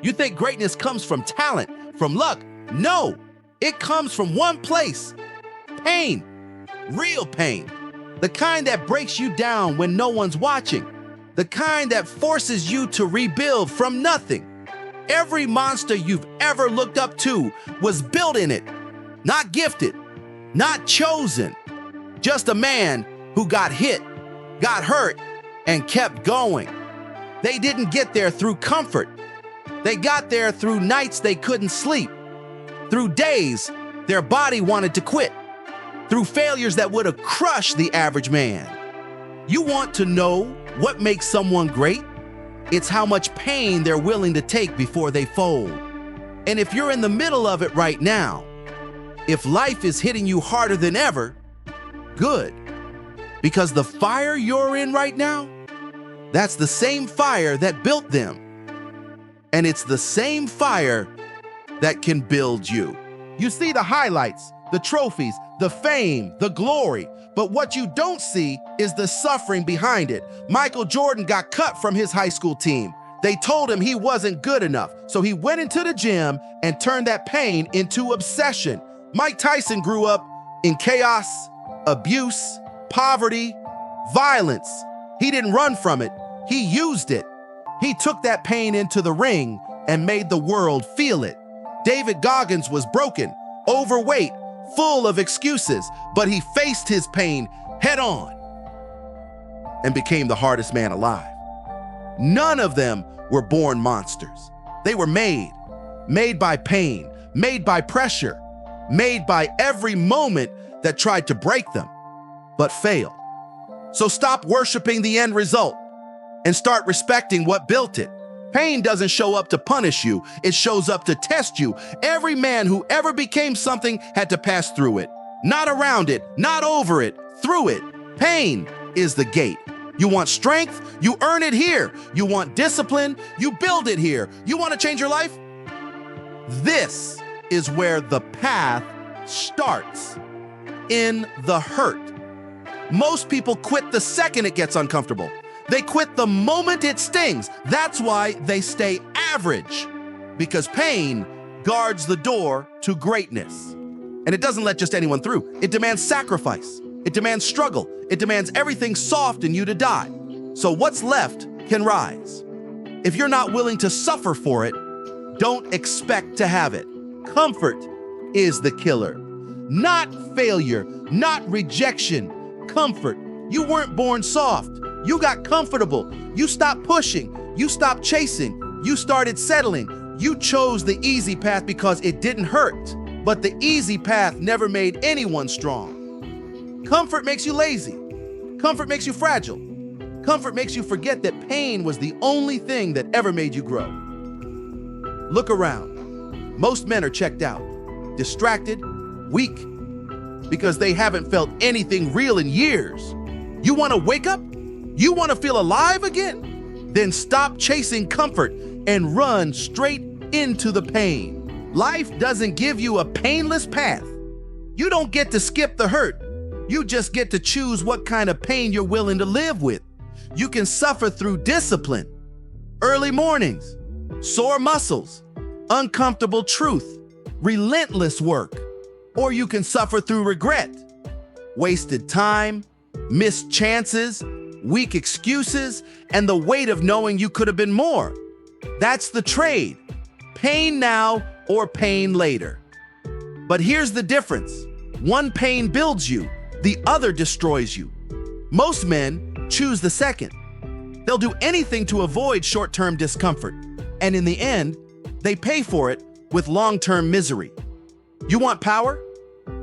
You think greatness comes from talent, from luck? No, it comes from one place: pain. Real pain. The kind that breaks you down when no one's watching. The kind that forces you to rebuild from nothing. Every monster you've ever looked up to was built in it. Not gifted, not chosen. Just a man who got hit, got hurt, and kept going. They didn't get there through comfort. They got there through nights they couldn't sleep, through days their body wanted to quit, through failures that would have crushed the average man. You want to know what makes someone great? It's how much pain they're willing to take before they fold. And if you're in the middle of it right now, if life is hitting you harder than ever, good. Because the fire you're in right now, that's the same fire that built them. And it's the same fire that can build you. You see the highlights, the trophies, the fame, the glory, but what you don't see is the suffering behind it. Michael Jordan got cut from his high school team. They told him he wasn't good enough, so he went into the gym and turned that pain into obsession. Mike Tyson grew up in chaos, abuse, poverty, violence. He didn't run from it, he used it. He took that pain into the ring and made the world feel it. David Goggins was broken, overweight, full of excuses, but he faced his pain head on and became the hardest man alive. None of them were born monsters. They were made by pain, made by pressure, made by every moment that tried to break them, but failed. So stop worshiping the end result and start respecting what built it. Pain doesn't show up to punish you, it shows up to test you. Every man who ever became something had to pass through it. Not around it, not over it, through it. Pain is the gate. You want strength? You earn it here. You want discipline? You build it here. You want to change your life? This is where the path starts, in the hurt. Most people quit the second it gets uncomfortable. They quit the moment it stings. That's why they stay average, because pain guards the door to greatness. And it doesn't let just anyone through. It demands sacrifice. It demands struggle. It demands everything soft in you to die. So what's left can rise. If you're not willing to suffer for it, don't expect to have it. Comfort is the killer. Not failure, not rejection. Comfort. You weren't born soft. You got comfortable. You stopped pushing. You stopped chasing. You started settling. You chose the easy path because it didn't hurt. But the easy path never made anyone strong. Comfort makes you lazy. Comfort makes you fragile. Comfort makes you forget that pain was the only thing that ever made you grow. Look around. Most men are checked out, distracted, weak, because they haven't felt anything real in years. You want to wake up? You want to feel alive again? Then stop chasing comfort and run straight into the pain. Life doesn't give you a painless path. You don't get to skip the hurt. You just get to choose what kind of pain you're willing to live with. You can suffer through discipline, early mornings, sore muscles, uncomfortable truth, relentless work. Or you can suffer through regret, wasted time, missed chances, weak excuses, and the weight of knowing you could have been more. That's the trade. Pain now or pain later. But here's the difference. One pain builds you, the other destroys you. Most men choose the second. They'll do anything to avoid short-term discomfort, and in the end, they pay for it with long-term misery. You want power?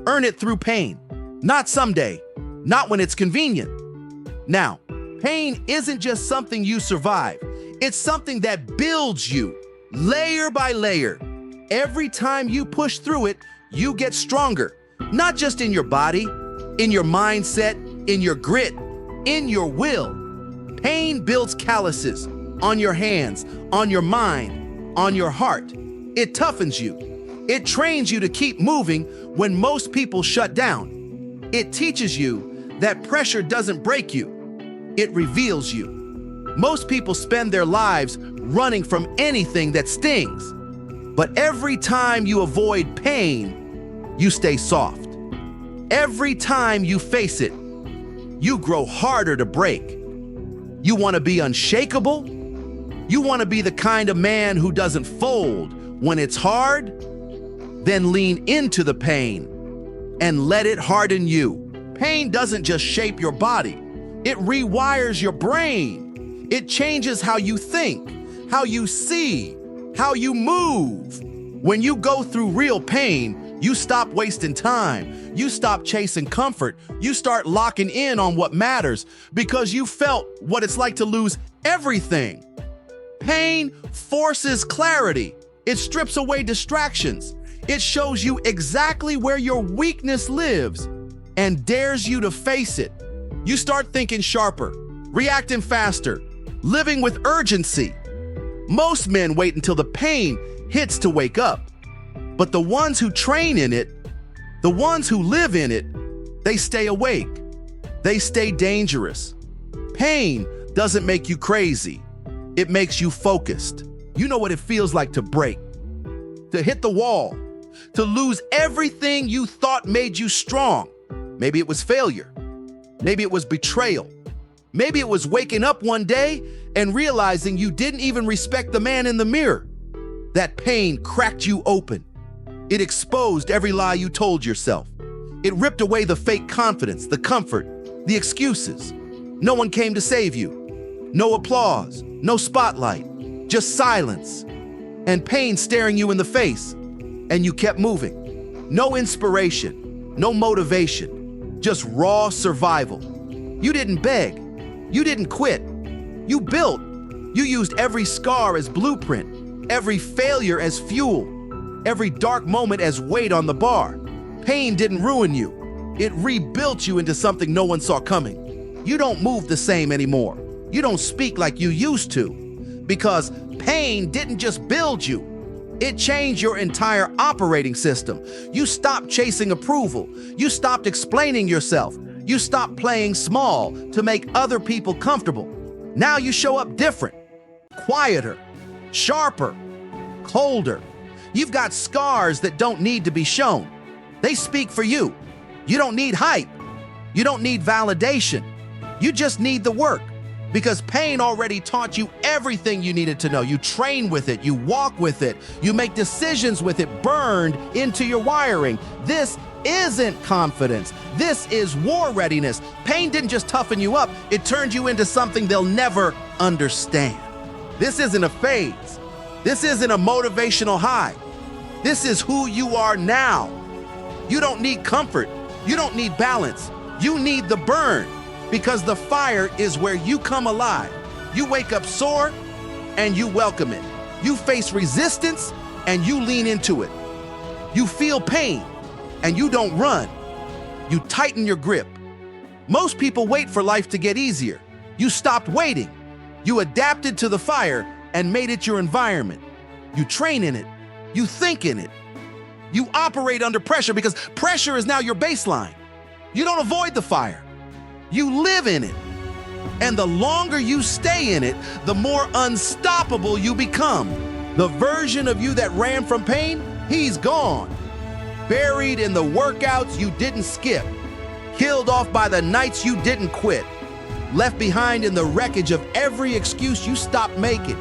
Earn it through pain. Not someday, not when it's convenient. Now, pain isn't just something you survive. It's something that builds you, layer by layer. Every time you push through it, you get stronger. Not just in your body, in your mindset, in your grit, in your will. Pain builds calluses on your hands, on your mind, on your heart. It toughens you. It trains you to keep moving when most people shut down. It teaches you that pressure doesn't break you. It reveals you. Most people spend their lives running from anything that stings. But every time you avoid pain, you stay soft. Every time you face it, you grow harder to break. You want to be unshakable? You want to be the kind of man who doesn't fold when it's hard? Then lean into the pain and let it harden you. Pain doesn't just shape your body, it rewires your brain. It changes how you think, how you see, how you move. When you go through real pain, you stop wasting time. You stop chasing comfort. You start locking in on what matters because you felt what it's like to lose everything. Pain forces clarity. It strips away distractions. It shows you exactly where your weakness lives and dares you to face it. You start thinking sharper, reacting faster, living with urgency. Most men wait until the pain hits to wake up. But the ones who train in it, the ones who live in it, they stay awake. They stay dangerous. Pain doesn't make you crazy. It makes you focused. You know what it feels like to break, to hit the wall, to lose everything you thought made you strong. Maybe it was failure. Maybe it was betrayal. Maybe it was waking up one day and realizing you didn't even respect the man in the mirror. That pain cracked you open. It exposed every lie you told yourself. It ripped away the fake confidence, the comfort, the excuses. No one came to save you. No applause, no spotlight, just silence and pain staring you in the face. And you kept moving. No inspiration, no motivation, just raw survival. You didn't beg. You didn't quit. You built. You used every scar as blueprint, every failure as fuel, every dark moment as weight on the bar. Pain didn't ruin you. It rebuilt you into something no one saw coming. You don't move the same anymore. You don't speak like you used to because pain didn't just build you. It changed your entire operating system. You stopped chasing approval. You stopped explaining yourself. You stopped playing small to make other people comfortable. Now you show up different, quieter, sharper, colder. You've got scars that don't need to be shown. They speak for you. You don't need hype. You don't need validation. You just need the work because pain already taught you everything you needed to know. You train with it. You walk with it. You make decisions with it burned into your wiring. This isn't confidence. This is war readiness. Pain didn't just toughen you up. It turned you into something they'll never understand. This isn't a phase. This isn't a motivational high. This is who you are now. You don't need comfort. You don't need balance. You need the burn because the fire is where you come alive. You wake up sore and you welcome it. You face resistance and you lean into it. You feel pain and you don't run. You tighten your grip. Most people wait for life to get easier. You stopped waiting. You adapted to the fire and made it your environment. You train in it. You think in it. You operate under pressure because pressure is now your baseline. You don't avoid the fire. You live in it. And the longer you stay in it, the more unstoppable you become. The version of you that ran from pain, he's gone. Buried in the workouts you didn't skip. Killed off by the nights you didn't quit. Left behind in the wreckage of every excuse you stopped making.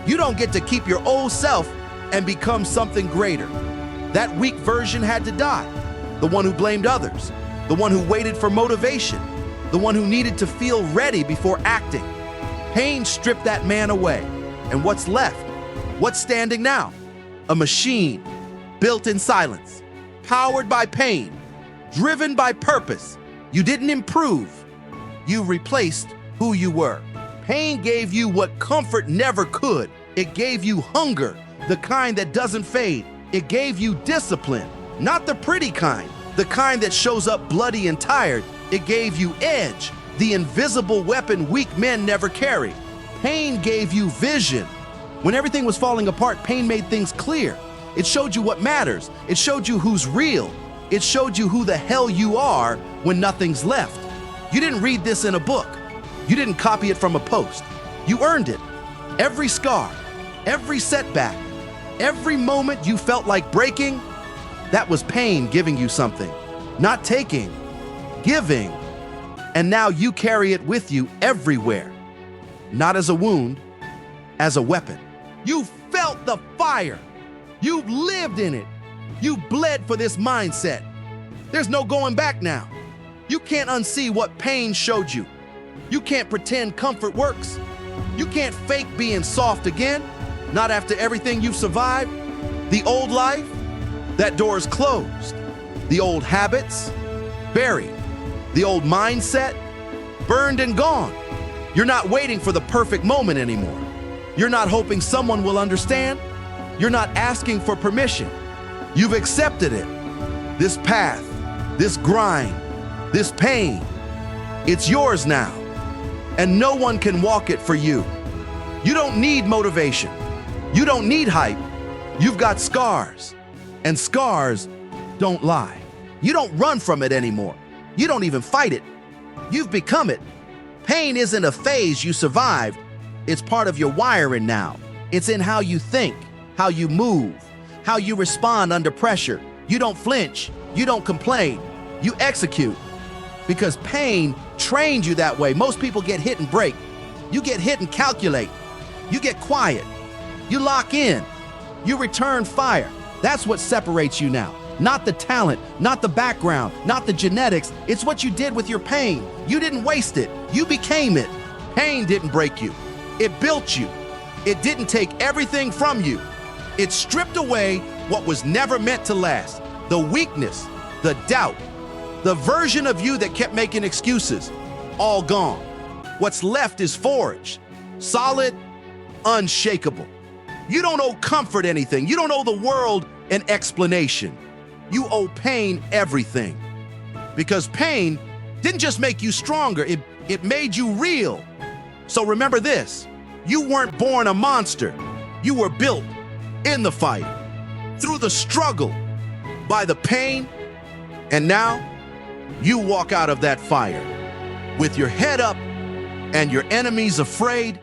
You don't get to keep your old self and become something greater. That weak version had to die. The one who blamed others. The one who waited for motivation. The one who needed to feel ready before acting. Pain stripped that man away. And what's left? What's standing now? A machine built in silence, powered by pain, driven by purpose. You didn't improve. You replaced who you were. Pain gave you what comfort never could. It gave you hunger, the kind that doesn't fade. It gave you discipline, not the pretty kind, the kind that shows up bloody and tired. It gave you edge, the invisible weapon weak men never carry. Pain gave you vision. When everything was falling apart, pain made things clear. It showed you what matters. It showed you who's real. It showed you who the hell you are when nothing's left. You didn't read this in a book. You didn't copy it from a post. You earned it. Every scar, every setback, every moment you felt like breaking, that was pain giving you something. Not taking, giving. And now you carry it with you everywhere. Not as a wound, as a weapon. You felt the fire. You lived in it. You bled for this mindset. There's no going back now. You can't unsee what pain showed you. You can't pretend comfort works. You can't fake being soft again, not after everything you've survived. The old life, that door is closed. The old habits, buried. The old mindset, burned and gone. You're not waiting for the perfect moment anymore. You're not hoping someone will understand. You're not asking for permission. You've accepted it. This path, this grind, this pain, it's yours now. And no one can walk it for you. You don't need motivation. You don't need hype. You've got scars. And scars don't lie. You don't run from it anymore. You don't even fight it. You've become it. Pain isn't a phase you survived. It's part of your wiring now. It's in how you think, how you move, how you respond under pressure. You don't flinch. You don't complain. You execute. Because pain trained you that way. Most people get hit and break. You get hit and calculate. You get quiet. You lock in. You return fire. That's what separates you now. Not the talent, not the background, not the genetics. It's what you did with your pain. You didn't waste it. You became it. Pain didn't break you. It built you. It didn't take everything from you. It stripped away what was never meant to last. The weakness, the doubt, the version of you that kept making excuses, all gone. What's left is forged, solid, unshakable. You don't owe comfort anything. You don't owe the world an explanation. You owe pain everything. Because pain didn't just make you stronger, it made you real. So remember this, you weren't born a monster. You were built in the fight, through the struggle, by the pain, and now you walk out of that fire with your head up and your enemies afraid,